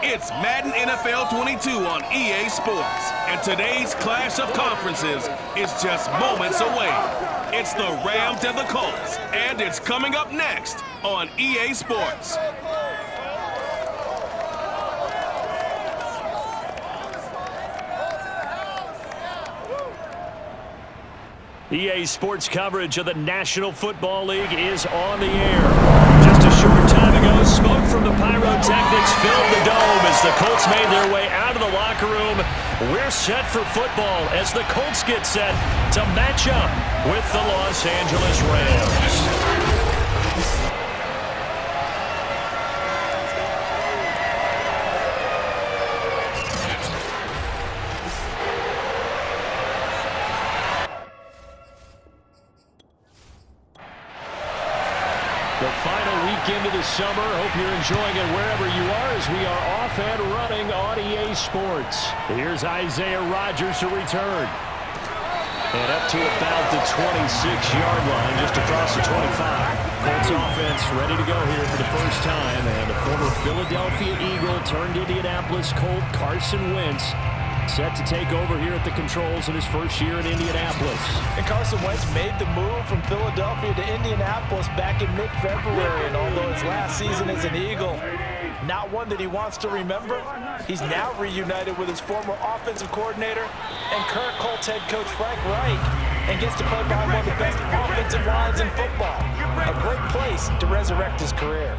It's Madden NFL 22 on EA Sports, and today's clash of conferences is just moments away. It's the Rams and the Colts, and it's coming up next on EA Sports. EA Sports coverage of the National Football League is on the air. Just a short time ago, smoke from the pyrotechnics filled the dome as the Colts made their way out of the locker room. We're set for football as the Colts get set to match up with the Los Angeles Rams. The final weekend of the summer. Hope you're enjoying it wherever you are as we are off and running on EA Sports. Here's Isaiah Rodgers to return. And up to about the 26-yard line, just across the 25. Colts offense ready to go here for the first time. And the former Philadelphia Eagle turned Indianapolis Colt Carson Wentz set to take over here at the controls in his first year in Indianapolis. And Carson Wentz made the move from Philadelphia to Indianapolis back in mid-February. And although his last season as an Eagle, not one that he wants to remember, he's now reunited with his former offensive coordinator and current Colts head coach Frank Reich, and gets to play behind one of the best offensive lines in football. A great place to resurrect his career.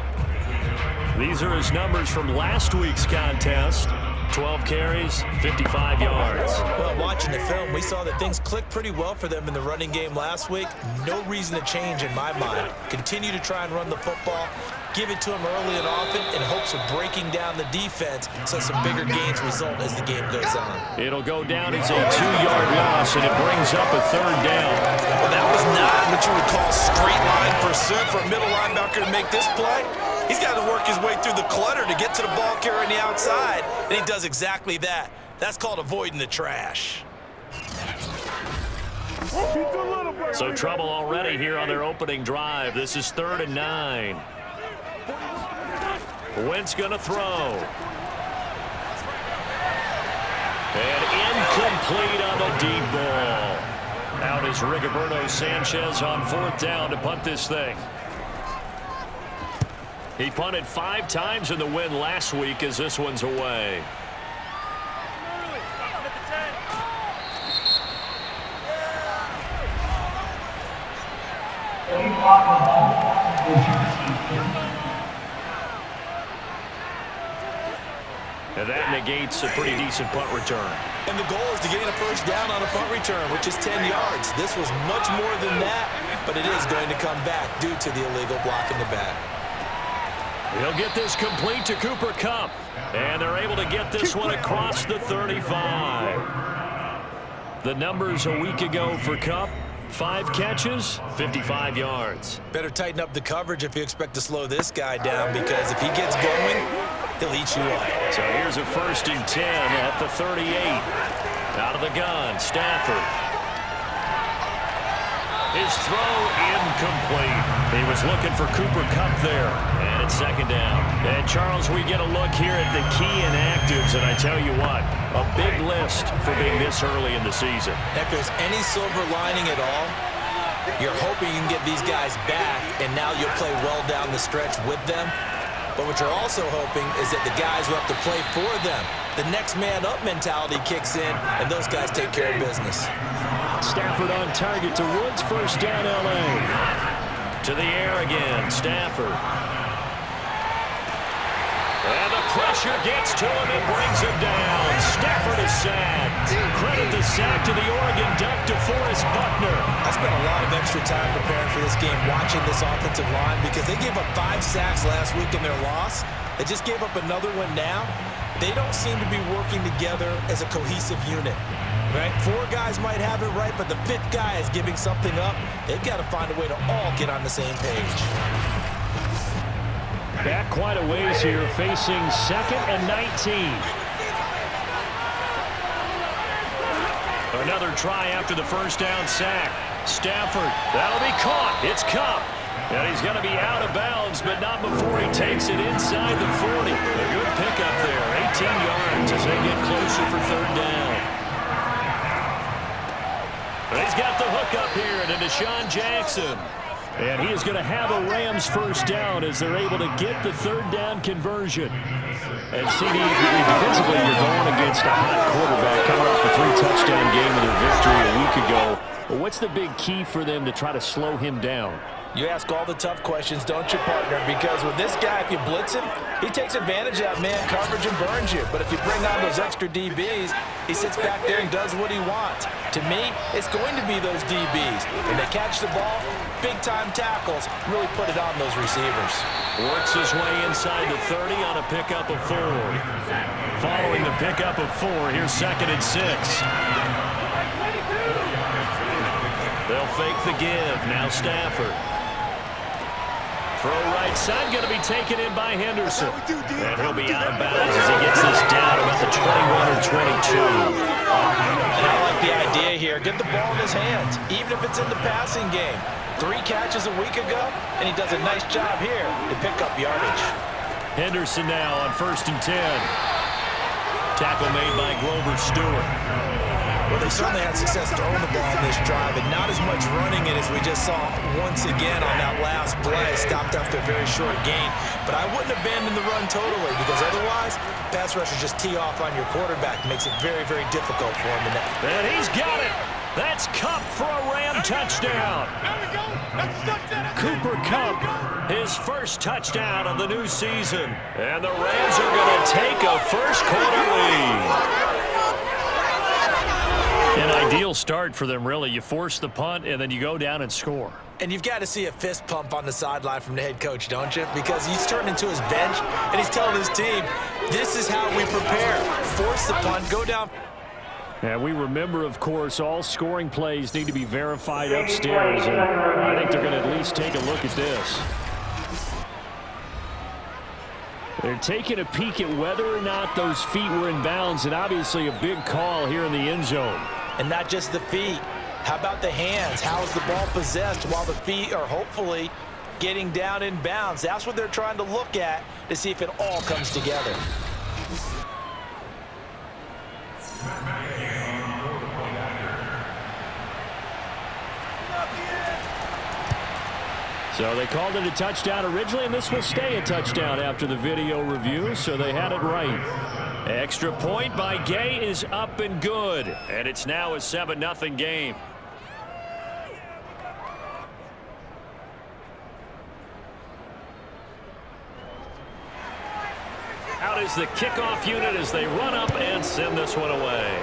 These are his numbers from last week's contest. 12 carries, 55 yards. Well, watching the film, we saw that things clicked pretty well for them in the running game last week. No reason to change in my mind. Continue to try and run the football, give it to him early and often in hopes of breaking down the defense so some bigger gains result as the game goes on. It'll go down as a 2-yard loss, and it brings up a third down. Well, that was not what you would call straight line pursuit for a middle linebacker to make this play. He's got to work his way through the clutter to get to the ball carrier on the outside, and he does exactly that. That's called avoiding the trash. So trouble already here on their opening drive. This is 3rd and 9. Wentz going to throw. And incomplete on the deep ball. Out is Rigoberto Sanchez on 4th down to punt this thing. He punted 5 times in the win last week as this one's away. And that negates a pretty decent punt return. And the goal is to gain a first down on a punt return, which is 10 yards. This was much more than that, but it is going to come back due to the illegal block in the back. He'll get this complete to Cooper Kupp. And they're able to get this one across the 35. The numbers a week ago for Kupp: 5 catches, 55 yards. Better tighten up the coverage if you expect to slow this guy down, because if he gets going, he'll eat you up. So here's a 1st and 10 at the 38. Out of the gun, Stafford. His throw incomplete. He was looking for Cooper Kupp there. And it's 2nd down. And, Charles, we get a look here at the key inactives. And I tell you what, a big list for being this early in the season. If there's any silver lining at all, you're hoping you can get these guys back, and now you'll play well down the stretch with them. But what you're also hoping is that the guys who have to play for them, the next man up mentality kicks in, and those guys take care of business. Stafford on target to Woods. 1st down, L.A. To the air again, Stafford. And the pressure gets to him and brings him down. Stafford is sacked. Credit the sack to the Oregon Duck, DeForest Buckner. I spent a lot of extra time preparing for this game, watching this offensive line, because they gave up 5 sacks last week in their loss. They just gave up another one now. They don't seem to be working together as a cohesive unit. Right? 4 guys might have it right, but the 5th guy is giving something up. They've got to find a way to all get on the same page. Back quite a ways here, facing 2nd and 19. Another try after the 1st down sack. Stafford, that'll be caught. It's Kupp. And he's going to be out of bounds, but not before he takes it inside the 40. A good pickup there, 18 yards as they get closer for third down. But he's got the hook up here to Deshaun Jackson. And he is going to have a Rams first down as they're able to get the third down conversion. And CD, defensively, you're going against a hot quarterback coming off a 3-touchdown game with their victory a week ago. But what's the big key for them to try to slow him down? You ask all the tough questions, don't you, partner? Because with this guy, if you blitz him, he takes advantage of man coverage and burns you. But if you bring on those extra DBs, he sits back there and does what he wants. To me, it's going to be those DBs. When they catch the ball, big-time tackles, really put it on those receivers. Works his way inside the 30 on a pickup of 4. Following the pickup of 4, here's 2nd and 6. They'll fake the give. Now Stafford. Throw right side, going to be taken in by Henderson. And he'll be out of bounds as he gets this down about the 21 or 22. And I like the idea here. Get the ball in his hands, even if it's in the passing game. 3 catches a week ago, and he does a nice job here to pick up yardage. Henderson now on 1st and 10. Tackle made by Grover Stewart. Well, they certainly had success throwing the ball in this drive, and not as much running it as we just saw once again on that last play. Stopped after a very short gain. But I wouldn't abandon the run totally, because otherwise, pass rushers just tee off on your quarterback. Makes it very, very difficult for him to net. And he's got it. That's Kupp for a Ram touchdown. Cooper Kupp, his first touchdown of the new season. And the Rams are going to take a first-quarter lead. An ideal start for them, really. You force the punt, and then you go down and score. And you've got to see a fist pump on the sideline from the head coach, don't you? Because he's turned into his bench, and he's telling his team, this is how we prepare. Force the punt, go down. And we remember, of course, all scoring plays need to be verified upstairs. And I think they're going to at least take a look at this. They're taking a peek at whether or not those feet were in bounds, and obviously a big call here in the end zone. And not just the feet. How about the hands? How is the ball possessed while the feet are hopefully getting down in bounds? That's what they're trying to look at to see if it all comes together. So they called it a touchdown originally, and this will stay a touchdown after the video review, so they had it right. Extra point by Gay is up and good, and it's now a 7-0 game. Out is the kickoff unit as they run up and send this one away.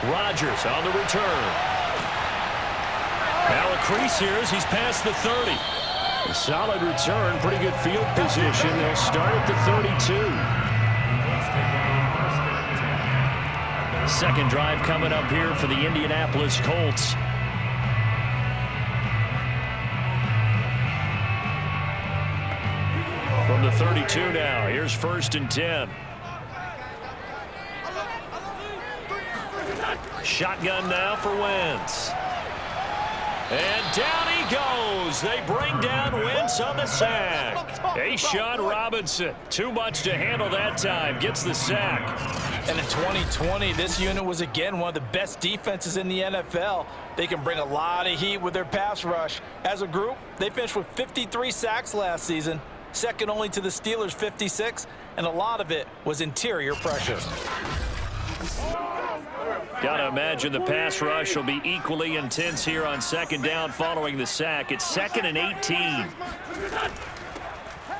Rodgers on the return. Now a crease here as he's past the 30. A solid return, pretty good field position. They'll start at the 32. Second drive coming up here for the Indianapolis Colts. From the 32 now, here's 1st and 10. Shotgun now for Wentz. And down he goes. They bring down Wentz on the sack. A'Shawn Robinson, too much to handle that time, gets the sack. And in 2020, this unit was again one of the best defenses in the NFL. They can bring a lot of heat with their pass rush. As a group, they finished with 53 sacks last season, second only to the Steelers' 56, and a lot of it was interior pressure. Got to imagine the pass rush will be equally intense here on second down following the sack. It's 2nd and 18.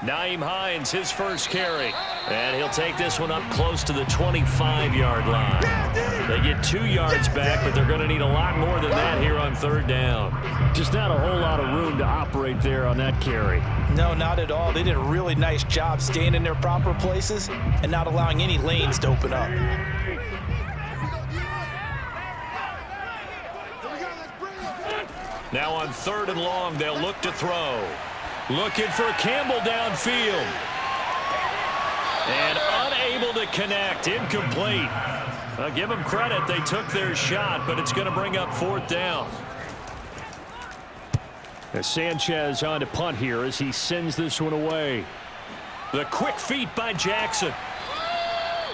Nyheim Hines, his first carry. And he'll take this one up close to the 25-yard line. They get 2 yards back, but they're going to need a lot more than that here on third down. Just not a whole lot of room to operate there on that carry. No, not at all. They did a really nice job staying in their proper places and not allowing any lanes to open up. Now on 3rd and long, they'll look to throw. Looking for Campbell downfield. And unable to connect. Incomplete. Give them credit. They took their shot, but it's going to bring up 4th down. As Sanchez on to punt here as he sends this one away. The quick feet by Jackson.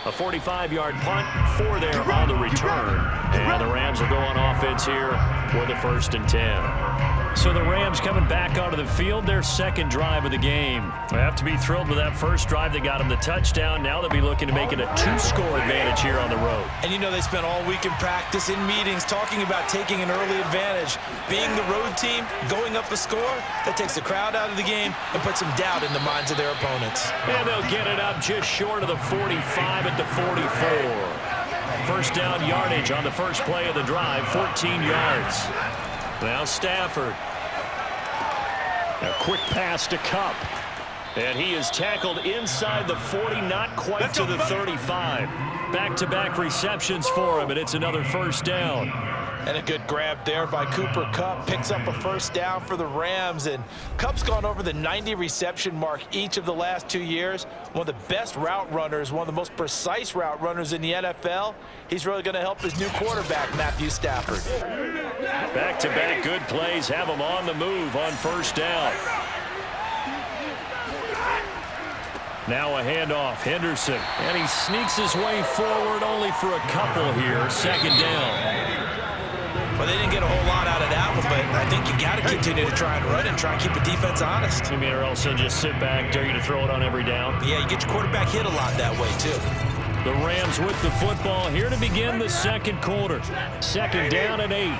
A 45-yard punt, 4 there on the return. And the Rams will go on offense here for the 1st and 10. So the Rams coming back onto the field, their second drive of the game. They have to be thrilled with that first drive that got them the touchdown. Now they'll be looking to make it a 2-score advantage here on the road. And you know they spent all week in practice, in meetings, talking about taking an early advantage. Being the road team, going up a score, that takes the crowd out of the game and puts some doubt in the minds of their opponents. And they'll get it up just short of the 45 at the 44. First down yardage on the first play of the drive, 14 yards. Now Stafford. A quick pass to Kupp. And he is tackled inside the 40, not quite to the 35. Back-to-back receptions for him, and it's another first down. And a good grab there by Cooper Kupp. Picks up a first down for the Rams. And Kupp's gone over the 90 reception mark each of the last 2 years. One of the best route runners, one of the most precise route runners in the NFL. He's really going to help his new quarterback, Matthew Stafford. Back-to-back good plays have him on the move on first down. Now a handoff, Henderson. And he sneaks his way forward only for a couple here. Second down. Well, they didn't get a whole lot out of that one, but I think you got to continue to try and run and try and keep the defense honest. You mean, or else they'll just sit back, dare you to throw it on every down? Yeah, you get your quarterback hit a lot that way, too. The Rams with the football here to begin the second quarter. Second down and 8.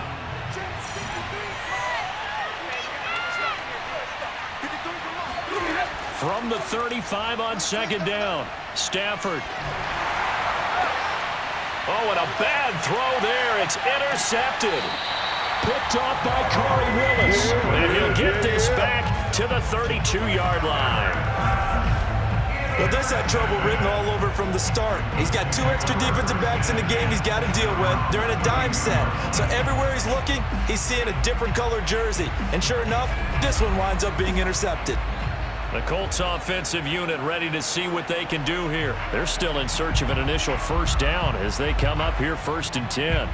From the 35 on second down, Stafford. Oh, and a bad throw there. It's intercepted. Picked off by Corey Willis. And he'll get this back to the 32-yard line. Well, this had trouble written all over from the start. He's got 2 extra defensive backs in the game he's got to deal with. They're in a dime set. So everywhere he's looking, he's seeing a different color jersey. And sure enough, this one winds up being intercepted. The Colts offensive unit ready to see what they can do here. They're still in search of an initial first down as they come up here 1st and 10.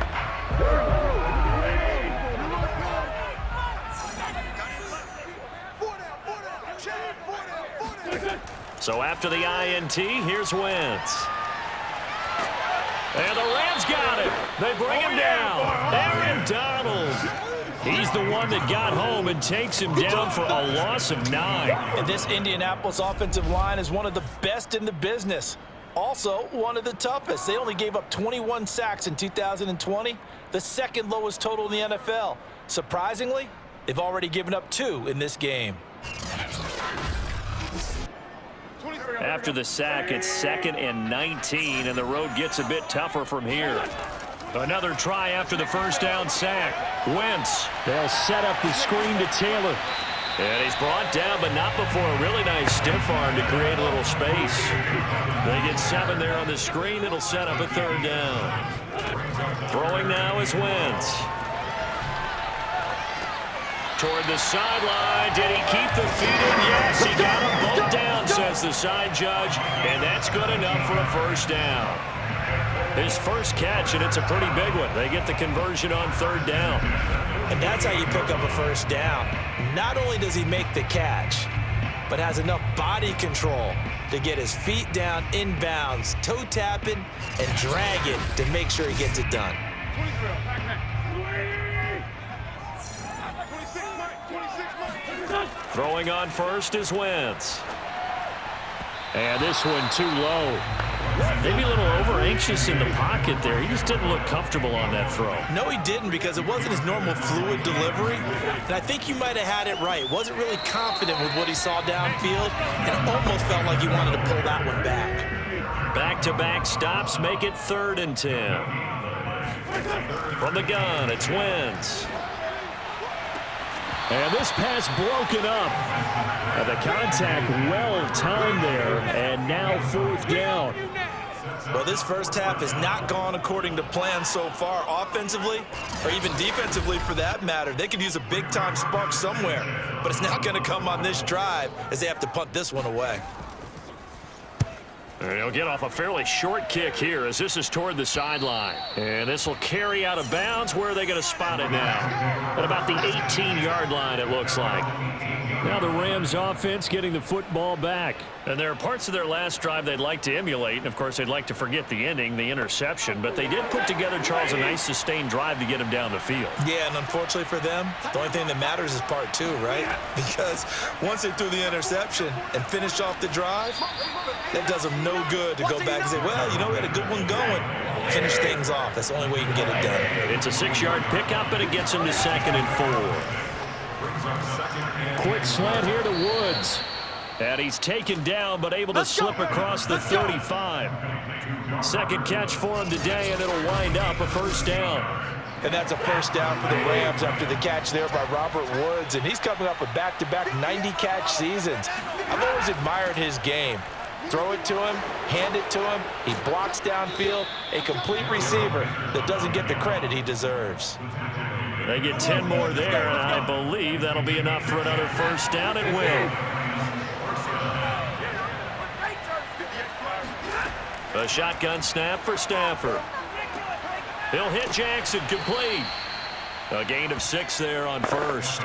So after the INT, here's Wentz. And the Rams got it. They bring him down. Aaron Donald. He's the one that got home and takes him down for a loss of 9. And this Indianapolis offensive line is one of the best in the business. Also, one of the toughest. They only gave up 21 sacks in 2020, the second lowest total in the NFL. Surprisingly, they've already given up 2 in this game. After the sack, it's 2nd and 19, and the road gets a bit tougher from here. Another try after the first down sack. Wentz. They'll set up the screen to Taylor. And he's brought down, but not before a really nice stiff arm to create a little space. They get 7 there on the screen. It'll set up a 3rd down. Throwing now is Wentz. Toward the sideline. Did he keep the feet in? Yes, he got them both down, says the side judge. And that's good enough for a first down. His first catch, and it's a pretty big one. They get the conversion on 3rd down. And that's how you pick up a first down. Not only does he make the catch, but has enough body control to get his feet down inbounds, toe tapping, and dragging to make sure he gets it done. Throwing on first is Wentz. And this one too low. Maybe a little over-anxious in the pocket there. He just didn't look comfortable on that throw. No, he didn't, because it wasn't his normal fluid delivery. And I think you might have had it right. Wasn't really confident with what he saw downfield, and almost felt like he wanted to pull that one back. Back-to-back stops make it 3rd and 10. From the gun, it's Wentz. And this pass broken up. And the contact well-timed there, and now 4th down. Well, this first half has not gone according to plan so far offensively, or even defensively for that matter. They could use a big-time spark somewhere, but it's not going to come on this drive as they have to punt this one away. And he'll get off a fairly short kick here as this is toward the sideline. And this will carry out of bounds. Where are they going to spot it now? At about the 18-yard line, it looks like. Now the Rams offense getting the football back. And there are parts of their last drive they'd like to emulate. And, of course, they'd like to forget the ending, the interception. But they did put together, Charles, a nice sustained drive to get him down the field. Yeah, and unfortunately for them, the only thing that matters is part two, right? Because once they threw the interception and finished off the drive, that does them no good to go back and say, well, you know, we had a good one going. Finish things off. That's the only way you can get it done. It's a 6-yard pickup, but it gets him to 2nd and 4. Quick slant here to Woods. And he's taken down, but able to slip across the 35. Second catch for him today, and it'll wind up a first down. And that's a first down for the Rams after the catch there by Robert Woods. And he's coming up with back-to-back 90-catch seasons. I've always admired his game. Throw it to him, hand it to him. He blocks downfield. A complete receiver that doesn't get the credit he deserves. They get 10 more there, and I believe that'll be enough for another first down. It will. A shotgun snap for Stafford. He'll hit Jackson, complete. A gain of 6 there on first.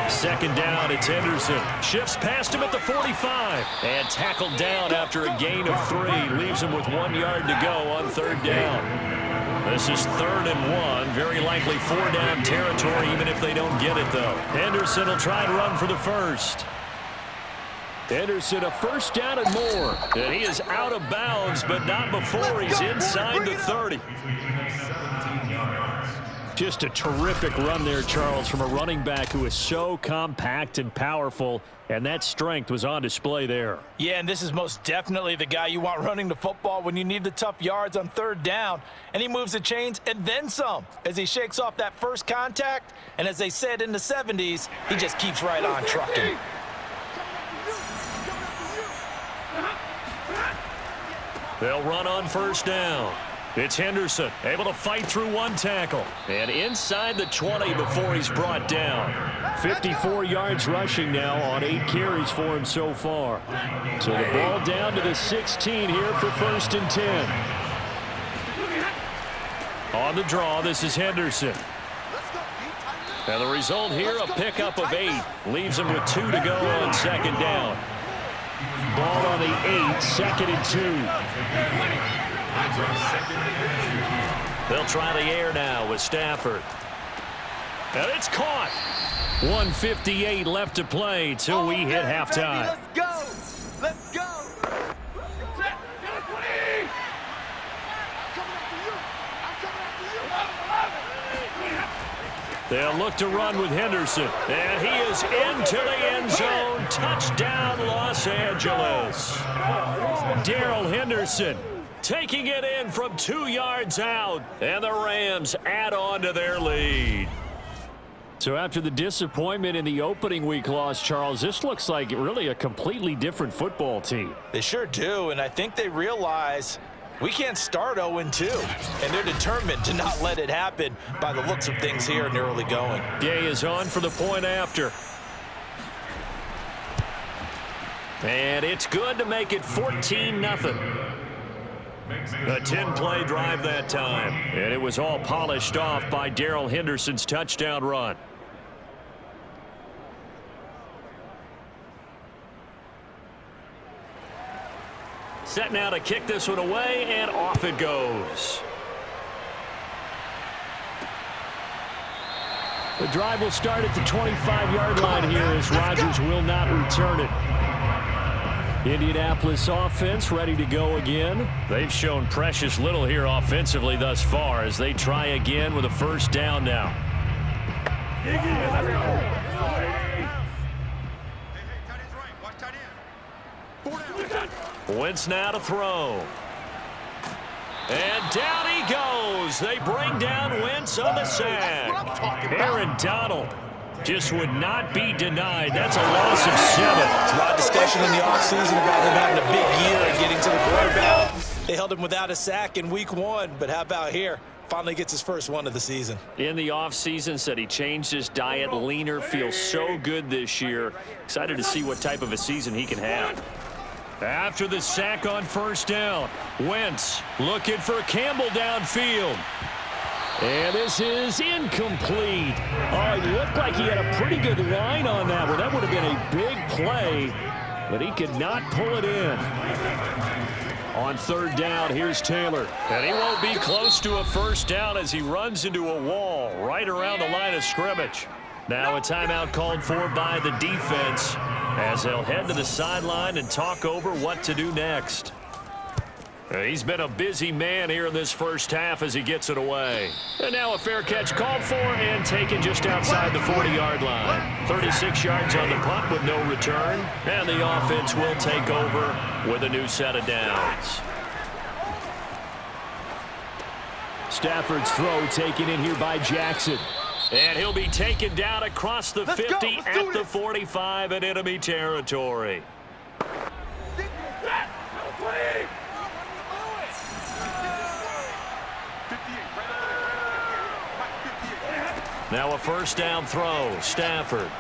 Second down, it's Henderson. Shifts past him at the 45. And tackled down after a gain of 3. Leaves him with 1 yard to go on third down. This is 3rd and 1. Very likely 4-down territory, even if they don't get it, though. Henderson will try and run for the first. Henderson, a first down and more. And he is out of bounds, but not before he's inside the 30. Just a terrific run there, Charles, from a running back who is so compact and powerful, and that strength was on display there. Yeah, and this is most definitely the guy you want running the football when you need the tough yards on third down. And he moves the chains and then some as he shakes off that first contact. And as they said in the 70s, he just keeps right on trucking. They'll run on first down. It's Henderson, able to fight through one tackle. And inside the 20 before he's brought down. 54 yards rushing now on 8 carries for him so far. So the ball down to the 16 here for 1st and 10. On the draw, this is Henderson. And the result here, a pickup of 8. Leaves him with 2 to go on 2nd down. Ball on the 8, 2nd and 2. They'll try the air now with Stafford. And it's caught. 1:58 left to play till we hit halftime. Let's go. Let's go. They'll look to run with Henderson. And he is into the end zone. Touchdown, Los Angeles. Darrell Henderson taking it in from 2 yards out. And the Rams add on to their lead. So after the disappointment in the opening week loss, Charles, this looks like really a completely different football team. They sure do, and I think they realize we can't start 0-2, and they're determined to not let it happen by the looks of things here in the early going. Gay is on for the point after. And it's good to make it 14-0. A 10-play drive that time, and it was all polished off by Darrell Henderson's touchdown run. Set now to kick this one away, and off it goes. The drive will start at the 25-yard line here as Rodgers will not return it. Indianapolis offense ready to go again. They've shown precious little here offensively thus far as they try again with a first down now. Wentz now to throw. And down he goes. They bring down Wentz on the sack. Aaron Donald just would not be denied. That's a loss of 7. There's a lot of discussion in the offseason about him having a big year and getting to the quarterback. They held him without a sack in week 1, but how about here? Finally gets his first one of the season. In the offseason, said he changed his diet, leaner, feels so good this year. Excited to see what type of a season he can have. After the sack on first down, Wentz looking for Campbell downfield. And this is incomplete. Oh, it looked like he had a pretty good line on that one. That would have been a big play, but he could not pull it in. On third down, here's Taylor. And he won't be close to a first down as he runs into a wall right around the line of scrimmage. Now a timeout called for by the defense as they'll head to the sideline and talk over what to do next. He's been a busy man here in this first half as he gets it away. And now a fair catch called for and taken just outside the 40-yard line. 36 yards on the punt with no return. And the offense will take over with a new set of downs. Stafford's throw taken in here by Jackson. And he'll be taken down across the 50 at the 45 in enemy territory. Now a first down throw. Stafford.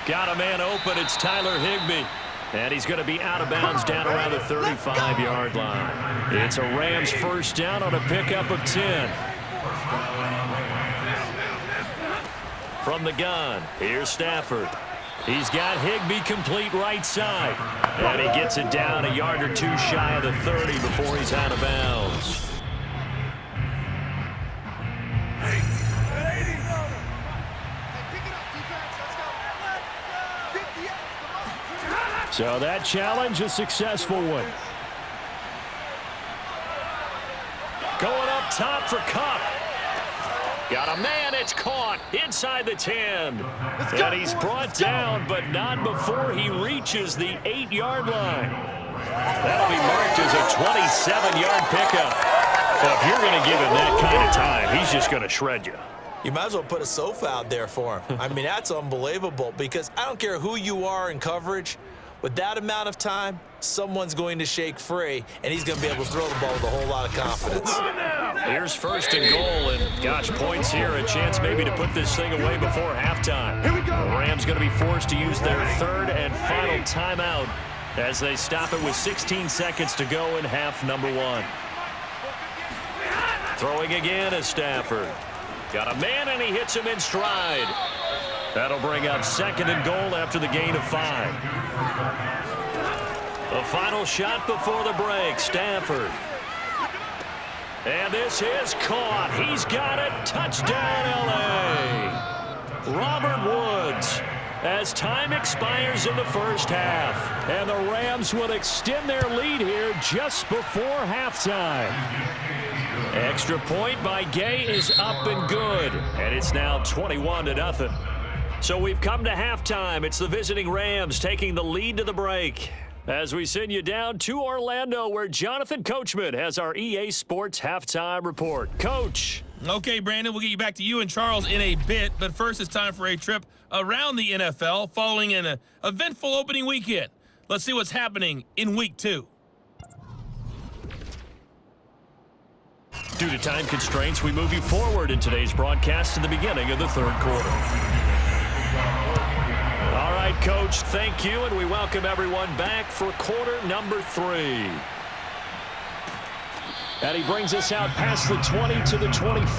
Got a man open. It's Tyler Higbee. And he's going to be out of bounds down around the 35-yard line. It's a Rams first down on a pickup of 10. From the gun, here's Stafford. He's got Higbee complete right side. And he gets it down a yard or two shy of the 30 before he's out of bounds. So that challenge, a successful one. Going up top for Kupp. Got a man, it's caught inside the 10. And he's brought down, but not before he reaches the 8-yard line. That'll be marked as a 27-yard pickup. Well, if you're going to give him that kind of time, he's just going to shred you. You might as well put a sofa out there for him. I mean, that's unbelievable because I don't care who you are in coverage. With that amount of time, someone's going to shake free, and he's going to be able to throw the ball with a whole lot of confidence. Here's first and goal, and gosh, points here, a chance maybe to put this thing away before halftime. Here we go. The Rams going to be forced to use their third and final timeout as they stop it with 16 seconds to go in half number one. Throwing again is Stafford. Got a man, and he hits him in stride. That'll bring up second and goal after the gain of 5. The final shot before the break, Stafford. And this is caught. He's got it. Touchdown, L.A. Robert Woods, as time expires in the first half. And the Rams will extend their lead here just before halftime. Extra point by Gay is up and good. And it's now 21-0. So we've come to halftime. It's the visiting Rams taking the lead to the break. As we send you down to Orlando, where Jonathan Coachman has our EA Sports halftime report. Coach. Okay, Brandon, we'll get you back to you and Charles in a bit. But first, it's time for a trip around the NFL following an eventful opening weekend. Let's see what's happening in Week 2. Due to time constraints, we move you forward in today's broadcast to the beginning of the third quarter. All right, Coach, thank you, and we welcome everyone back for quarter number 3. And he brings us out past the 20 to the 24.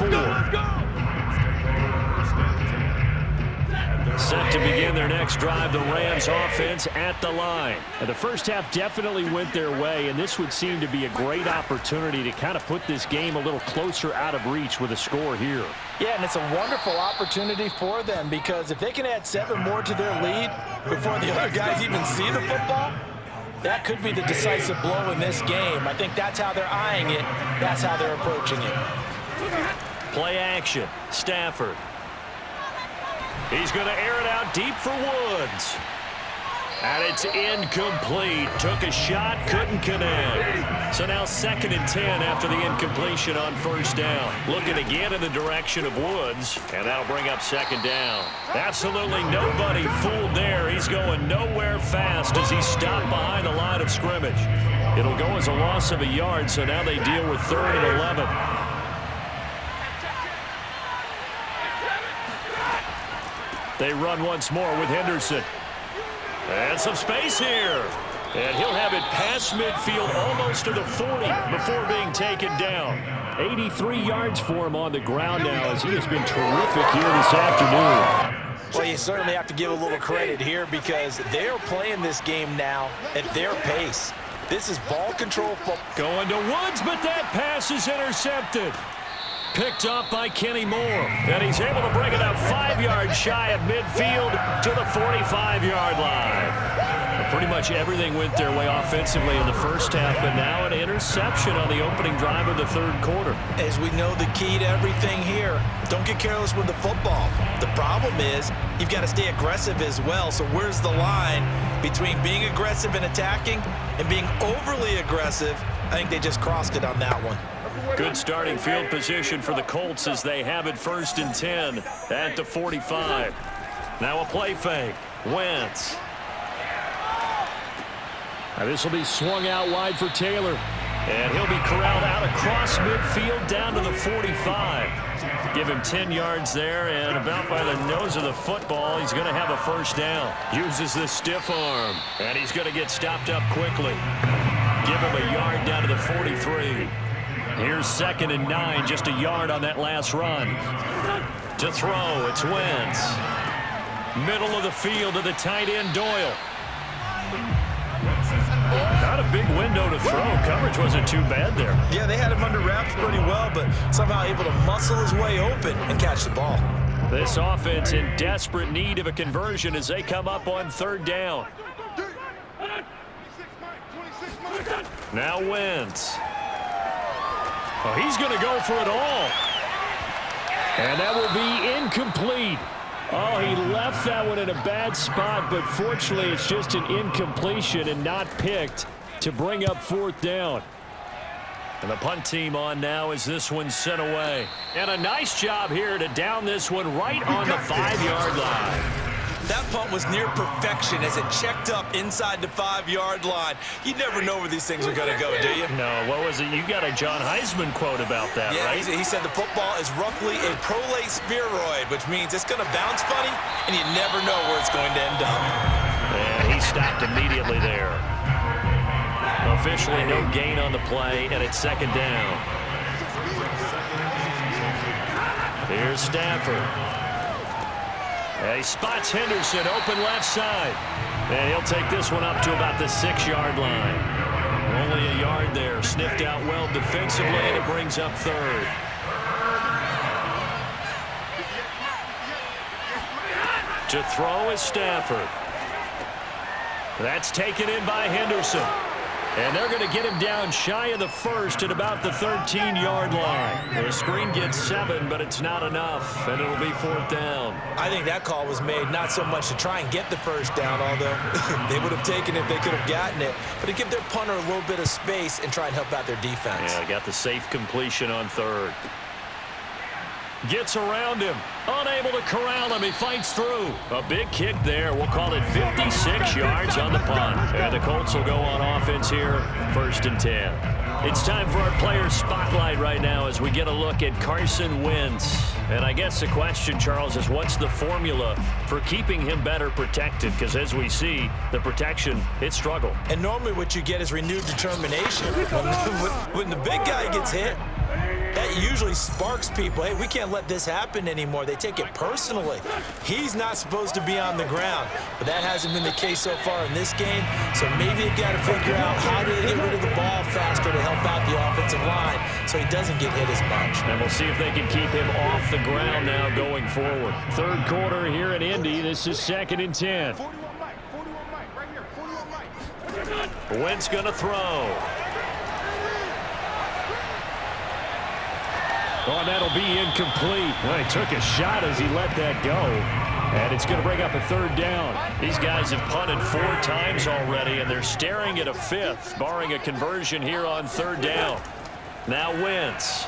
Set to begin their next drive, the Rams offense at the line. And the first half definitely went their way, and this would seem to be a great opportunity to kind of put this game a little closer out of reach with a score here. Yeah, and it's a wonderful opportunity for them because if they can add 7 more to their lead before the other guys even see the football, that could be the decisive blow in this game. I think that's how they're eyeing it. That's how they're approaching it. Play action. Stafford. He's going to air it out deep for Woods. And it's incomplete. Took a shot, couldn't connect. So now 2nd and 10 after the incompletion on first down. Looking again in the direction of Woods, and that'll bring up 2nd down. Absolutely nobody fooled there. He's going nowhere fast as he stopped behind the line of scrimmage. It'll go as a loss of a yard, so now they deal with 3rd and 11. They run once more with Henderson. And some space here. And he'll have it past midfield almost to the 40 before being taken down. 83 yards for him on the ground now as he has been terrific here this afternoon. Well, you certainly have to give a little credit here because they're playing this game now at their pace. This is ball control. Going to Woods, but that pass is intercepted. Picked up by Kenny Moore. And he's able to bring it up 5 yards shy of midfield to the 45-yard line. Pretty much everything went their way offensively in the first half, but now an interception on the opening drive of the 3rd quarter. As we know, the key to everything here, don't get careless with the football. The problem is you've got to stay aggressive as well. So where's the line between being aggressive and attacking and being overly aggressive? I think they just crossed it on that one. Good starting field position for the Colts as they have it 1st and 10 at the 45. Now a play fake. Wentz. Now this will be swung out wide for Taylor. And he'll be corralled out across midfield down to the 45. Give him 10 yards there, and about by the nose of the football, he's going to have a 1st down. Uses the stiff arm, and he's going to get stopped up quickly. Give him a yard down to the 43. Here's 2nd and 9, just a yard on that last run. To throw, it's Wentz. Middle of the field to the tight end, Doyle. Not a big window to throw. Coverage wasn't too bad there. Yeah, they had him under wraps pretty well, but somehow able to muscle his way open and catch the ball. This offense in desperate need of a conversion as they come up on 3rd down. Now Wentz. Oh, he's going to go for it all. And that will be incomplete. Oh, he left that one in a bad spot, but fortunately it's just an incompletion and not picked to bring up 4th down. And the punt team on now as this one's sent away. And a nice job here to down this one right on the 5-yard line. That punt was near perfection as it checked up inside the 5-yard line. You never know where these things are going to go, do you? No, what was it? You got a John Heisman quote about that, yeah, right? He said the football is roughly a prolate spheroid, which means it's going to bounce funny, and you never know where it's going to end up. And he stopped immediately there. Officially no gain on the play, and it's 2nd down. Here's Stafford. He spots Henderson, open left side. And he'll take this one up to about the 6-yard line. Only a yard there. Sniffed out well defensively, and it brings up 3rd. To throw is Stafford. That's taken in by Henderson. And they're going to get him down shy of the 1st at about the 13-yard line. The screen gets 7, but it's not enough, and it'll be 4th down. I think that call was made not so much to try and get the 1st down, although they would have taken it if they could have gotten it, but to give their punter a little bit of space and try and help out their defense. Yeah, got the safe completion on 3rd. Gets around him. Unable to corral him. He fights through. A big kick there. We'll call it 56 yards on the punt. And the Colts will go on offense here. 1st and 10. It's time for our player spotlight right now as we get a look at Carson Wentz. And I guess the question, Charles, is what's the formula for keeping him better protected? Because as we see, the protection, it struggled. And normally what you get is renewed determination. When the big guy gets hit, that usually sparks people. Hey, we can't let this happen anymore. They take it personally. He's not supposed to be on the ground, but that hasn't been the case so far in this game. So maybe they've got to figure out how to get rid of the ball faster to help out the offensive line so he doesn't get hit as much. And we'll see if they can keep him off the ground now going forward. 3rd quarter here in Indy. This is 2nd and 10. 41 right here. 41 Wentz going to throw. Oh, that'll be incomplete. Well, he took a shot as he let that go. And it's going to bring up a 3rd down. These guys have punted 4 times already, and they're staring at a 5th, barring a conversion here on 3rd down. Now Wentz.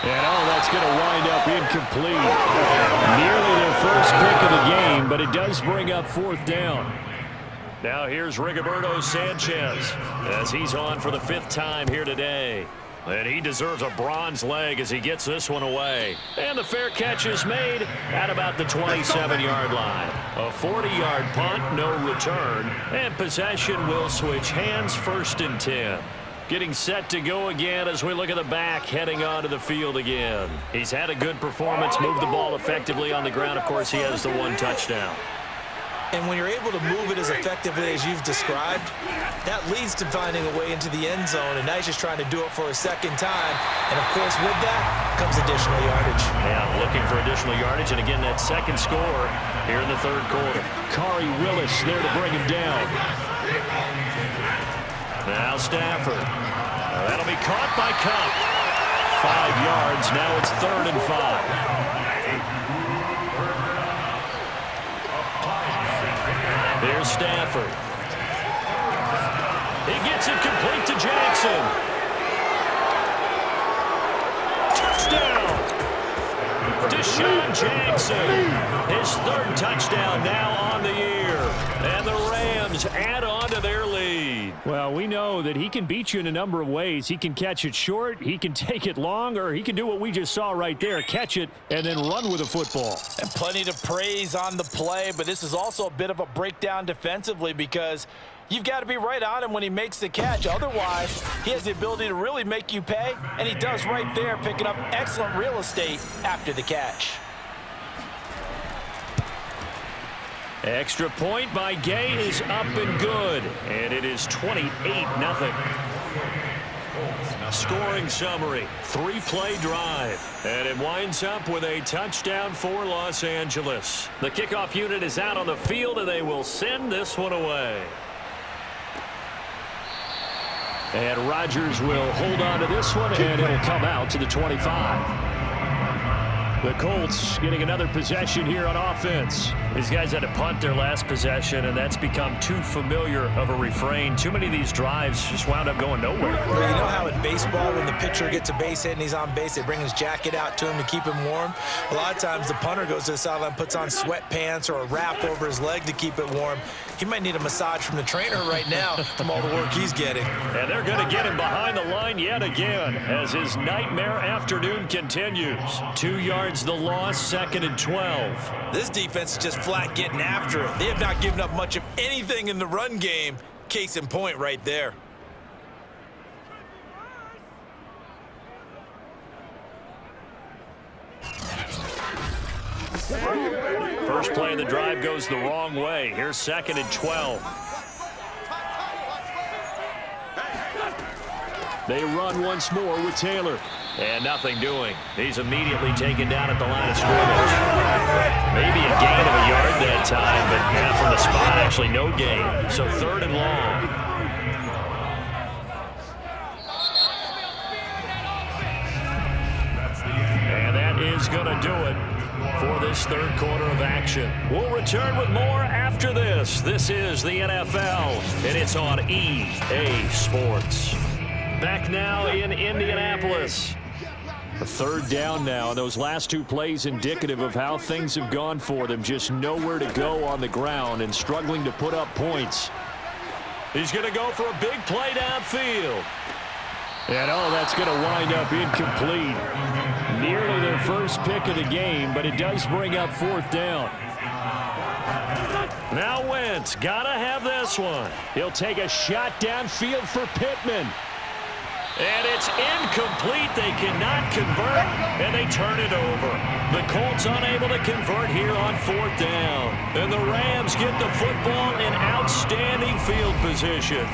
And, oh, that's going to wind up incomplete. Nearly their first pick of the game, but it does bring up 4th down. Now here's Rigoberto Sanchez as he's on for the 5th time here today. And he deserves a bronze leg as he gets this one away. And the fair catch is made at about the 27-yard line. A 40-yard punt, no return. And possession will switch hands, 1st and 10. Getting set to go again as we look at the back heading onto the field again. He's had a good performance, moved the ball effectively on the ground. Of course, he has the 1 touchdown. And when you're able to move it as effectively as you've described, that leads to finding a way into the end zone. And now he's just trying to do it for a 2nd time. And, of course, with that comes additional yardage. Yeah, looking for additional yardage. And, again, that 2nd score here in the 3rd quarter. Kari Willis there to bring him down. Now Stafford. That'll be caught by Cup. 5 yards. Now it's 3rd and 5. Here's Stafford. He gets it complete to Jackson. Touchdown! Deshaun Jackson. His 3rd touchdown now on the year. And the Rams add on to their lead. Well, we know that he can beat you in a number of ways. He can catch it short, he can take it long, or he can do what we just saw right there, catch it and then run with the football. And plenty to praise on the play, but this is also a bit of a breakdown defensively because you've got to be right on him when he makes the catch. Otherwise, he has the ability to really make you pay, and he does right there, picking up excellent real estate after the catch. Extra point by Gay is up and good, and it is 28-0. Scoring summary, 3-play drive, and it winds up with a touchdown for Los Angeles. The kickoff unit is out on the field, and they will send this one away. And Rodgers will hold on to this one, and it'll come out to the 25. The Colts getting another possession here on offense. These guys had to punt their last possession, and that's become too familiar of a refrain. Too many of these drives just wound up going nowhere. Well, you know how in baseball, when the pitcher gets a base hit and he's on base, they bring his jacket out to him to keep him warm? A lot of times the punter goes to the sideline, puts on sweatpants or a wrap over his leg to keep it warm. He might need a massage from the trainer right now from all the work he's getting. And they're going to get him behind the line yet again as his nightmare afternoon continues. 2 yards the loss, 2nd and 12. This defense is just flat getting after it. They have not given up much of anything in the run game. Case in point right there. First play of the drive goes the wrong way. Here's 2nd and 12. They run once more with Taylor. And nothing doing. He's immediately taken down at the line of scrimmage. Maybe a gain of a yard that time, but now from the spot, actually no gain. So 3rd and long. And that is going to do it for this 3rd quarter of action. We'll return with more after this. This is the NFL, and it's on EA Sports. Back now in Indianapolis. A 3rd down now, and those last 2 plays indicative of how things have gone for them. Just nowhere to go on the ground and struggling to put up points. He's going to go for a big play downfield. And that's going to wind up incomplete. Nearly their first pick of the game, but it does bring up 4th down. Now Wentz, got to have this one. He'll take a shot downfield for Pittman. And it's incomplete. They cannot convert, and they turn it over. The Colts unable to convert here on 4th down. And the Rams get the football in outstanding field position.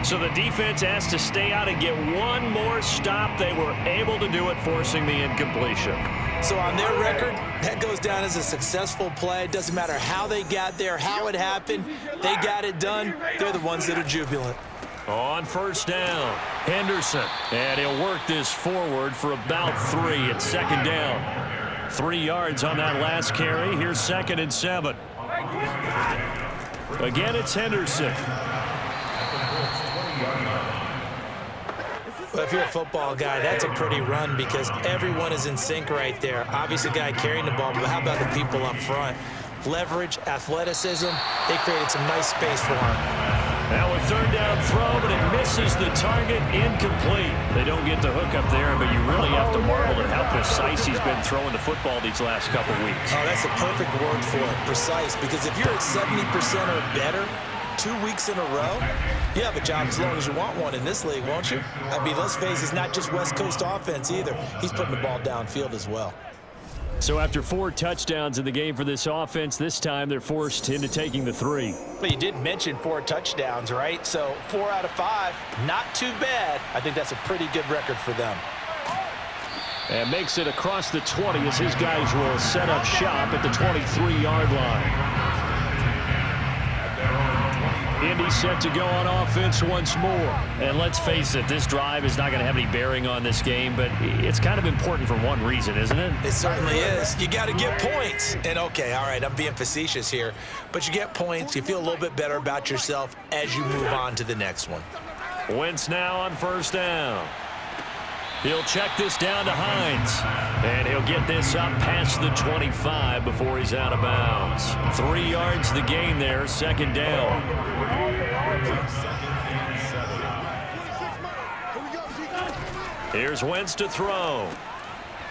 So the defense has to stay out and get one more stop. They were able to do it, forcing the incompletion. So on their record, that goes down as a successful play. It doesn't matter how they got there, how it happened. They got it done. They're the ones that are jubilant. On 1st down, Henderson. And he'll work this forward for about 3 at 2nd down. 3 yards on that last carry. Here's 2nd and 7. Again, it's Henderson. Well, if you're a football guy, that's a pretty run because everyone is in sync right there. Obviously, the guy carrying the ball, but how about the people up front? leverage, athleticism. They created some nice space for him. Now a third down throw, but it misses the target, incomplete. They don't get the hook up there, but you really have to marvel at how precise he's been throwing the football these last couple weeks. Oh, that's a perfect word for it, precise, because if you're at 70% or better 2 weeks in a row, you have a job as long as you want one in this league, won't you? I mean, let's face it, it's not just West Coast offense either. He's putting the ball downfield as well. So after 4 touchdowns in the game for this offense, this time they're forced into taking the 3. But you did mention 4 touchdowns, right? So 4 out of 5, not too bad. I think that's a pretty good record for them. And makes it across the 20 as his guys will set up shop at the 23-yard line. Indy set to go on offense once more. And let's face it, this drive is not going to have any bearing on this game, but it's kind of important for one reason, isn't it? It certainly is. You got to get points. And, okay, all right, I'm being facetious here, but you get points, you feel a little bit better about yourself as you move on to the next one. Wentz now on first down. He'll check this down to Hines, and he'll get this up past the 25 before he's out of bounds. 3 yards the gain there, second down. Here's Wentz to throw.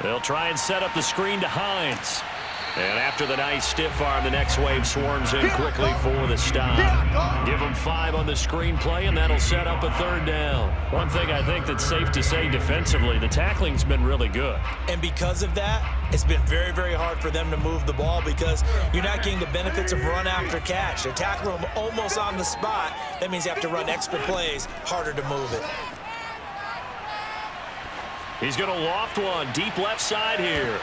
They'll try and set up the screen to Hines. And after the nice stiff arm, the next wave swarms in quickly for the stop. Give them 5 on the screen play, and that'll set up a third down. One thing I think that's safe to say defensively, the tackling's been really good. And because of that, it's been very, very hard for them to move the ball because you're not getting the benefits of run after catch. They're tackling them almost on the spot. That means you have to run extra plays, harder to move it. He's going to loft one, deep left side here.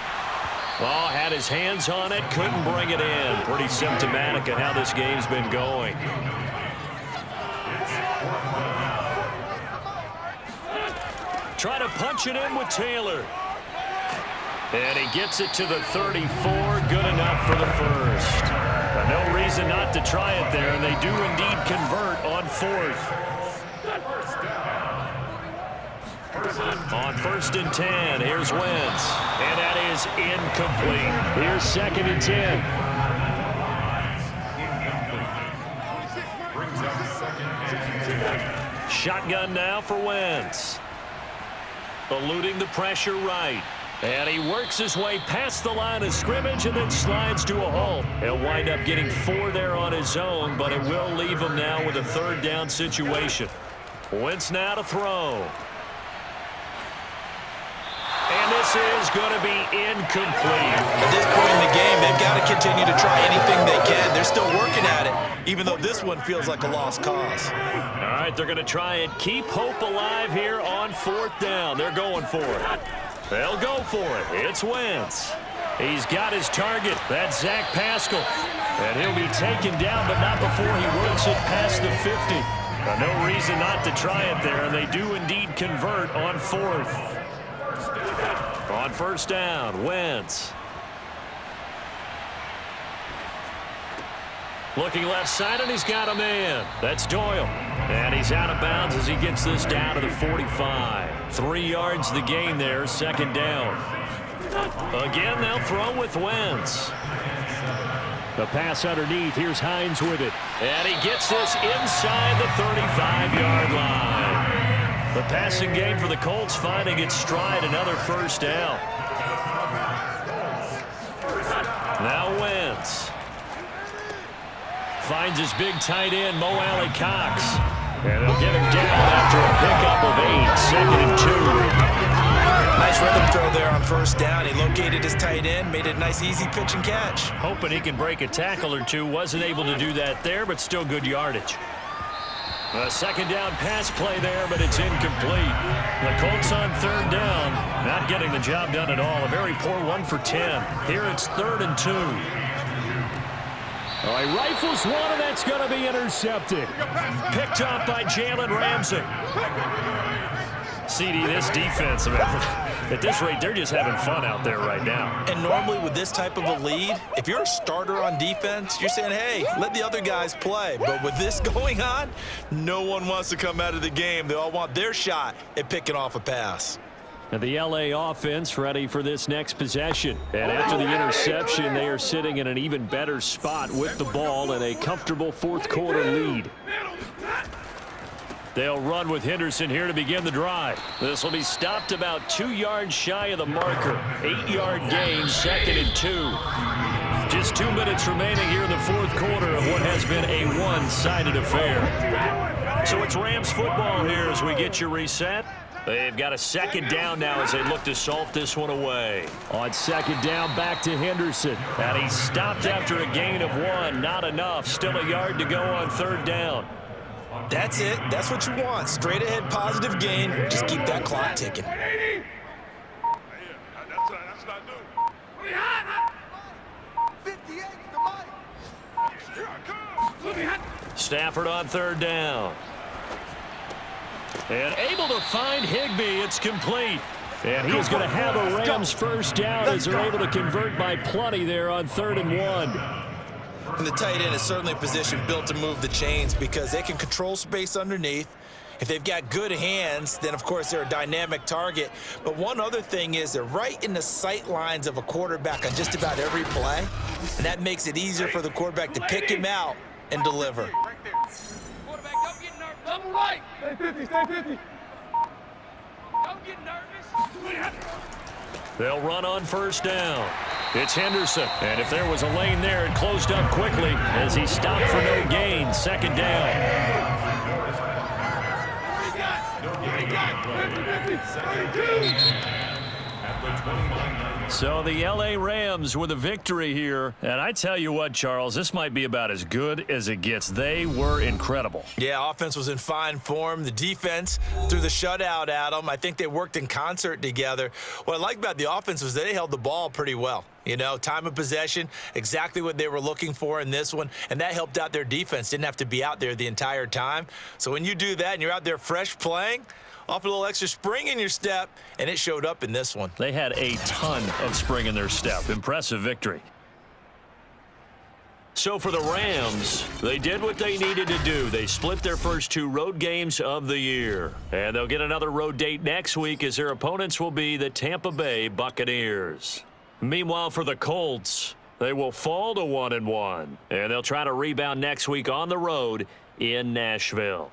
Oh, had his hands on it, couldn't bring it in. Pretty symptomatic of how this game's been going. Try to punch it in with Taylor. And he gets it to the 34, good enough for the first. No reason not to try it there, and they do indeed convert on 4th. On 1st and 10, here's Wentz, and that is incomplete. Here's 2nd and 10. Shotgun now for Wentz. Eluding the pressure right. And he works his way past the line of scrimmage and then slides to a halt. He'll wind up getting 4 there on his own, but it will leave him now with a third down situation. Wentz now to throw. And this is going to be incomplete. At this point in the game, they've got to continue to try anything they can. They're still working at it, even though this one feels like a lost cause. All right, they're going to try and keep hope alive here on 4th down. They're going for it. They'll go for it. It's Wentz. He's got his target. That's Zach Pascal. And he'll be taken down, but not before he works it past the 50. No reason not to try it there, and they do indeed convert on 4th. On 1st down, Wentz. Looking left side, and he's got a man. That's Doyle. And he's out of bounds as he gets this down to the 45. 3 yards the gain there, second down. Again, they'll throw with Wentz. The pass underneath. Here's Hines with it. And he gets this inside the 35-yard line. The passing game for the Colts finding its stride, another first down. Now Wentz. Finds his big tight end, Mo Alley Cox. And they'll get him down after a pickup of 8, 2nd and 2. Nice rhythm throw there on 1st down. He located his tight end, made it a nice easy pitch and catch. Hoping he can break a tackle or two. Wasn't able to do that there, but still good yardage. A 2nd down pass play there, but it's incomplete. The Colts on 3rd down, not getting the job done at all. A very poor 1 for 10. Here it's 3rd and 2. All right, rifles one, and that's going to be intercepted. Picked off by Jalen Ramsey. CD, this defense, at this rate, they're just having fun out there right now. And normally with this type of a lead, if you're a starter on defense, you're saying, hey, let the other guys play. But with this going on, no one wants to come out of the game. They all want their shot at picking off a pass. And the LA offense ready for this next possession. And after the interception, they are sitting in an even better spot with the ball and a comfortable fourth quarter lead. They'll run with Henderson here to begin the drive. This will be stopped about 2 yards shy of the marker. 8-yard gain, 2nd and 2. Just 2 minutes remaining here in the fourth quarter of what has been a one-sided affair. So it's Rams football here as we get you reset. They've got a 2nd down now as they look to salt this one away. On 2nd down, back to Henderson. And he stopped after a gain of 1. Not enough. Still a yard to go on 3rd down. That's it. That's what you want. Straight ahead positive gain. Just keep that clock ticking. Stafford on 3rd down. And able to find Higbee. It's complete. And he's going to have a Rams first down as they're able to convert by plenty there on 3rd and 1. And the tight end is certainly a position built to move the chains because they can control space underneath. If they've got good hands, then, of course, they're a dynamic target. But one other thing is they're right in the sight lines of a quarterback on just about every play. And that makes it easier for the quarterback to pick him out and deliver. Quarterback, don't get nervous. Double right. Stay 50, stay 50. Don't get nervous. They'll run on 1st down. It's Henderson. And if there was a lane there, it closed up quickly as he stopped for no gain. 2nd down. So the LA Rams with a victory here. And I tell you what, Charles, this might be about as good as it gets. They were incredible. Yeah, offense was in fine form. The defense threw the shutout at them. I think they worked in concert together. What I like about the offense was they held the ball pretty well. You know, time of possession, exactly what they were looking for in this one, and that helped out their defense. Didn't have to be out there the entire time. So when you do that and you're out there fresh playing, off a little extra spring in your step, and it showed up in this one. They had a ton of spring in their step. Impressive victory. So for the Rams, they did what they needed to do. They split their first 2 road games of the year. And they'll get another road date next week as their opponents will be the Tampa Bay Buccaneers. Meanwhile, for the Colts, they will fall to 1-1. And they'll try to rebound next week on the road in Nashville.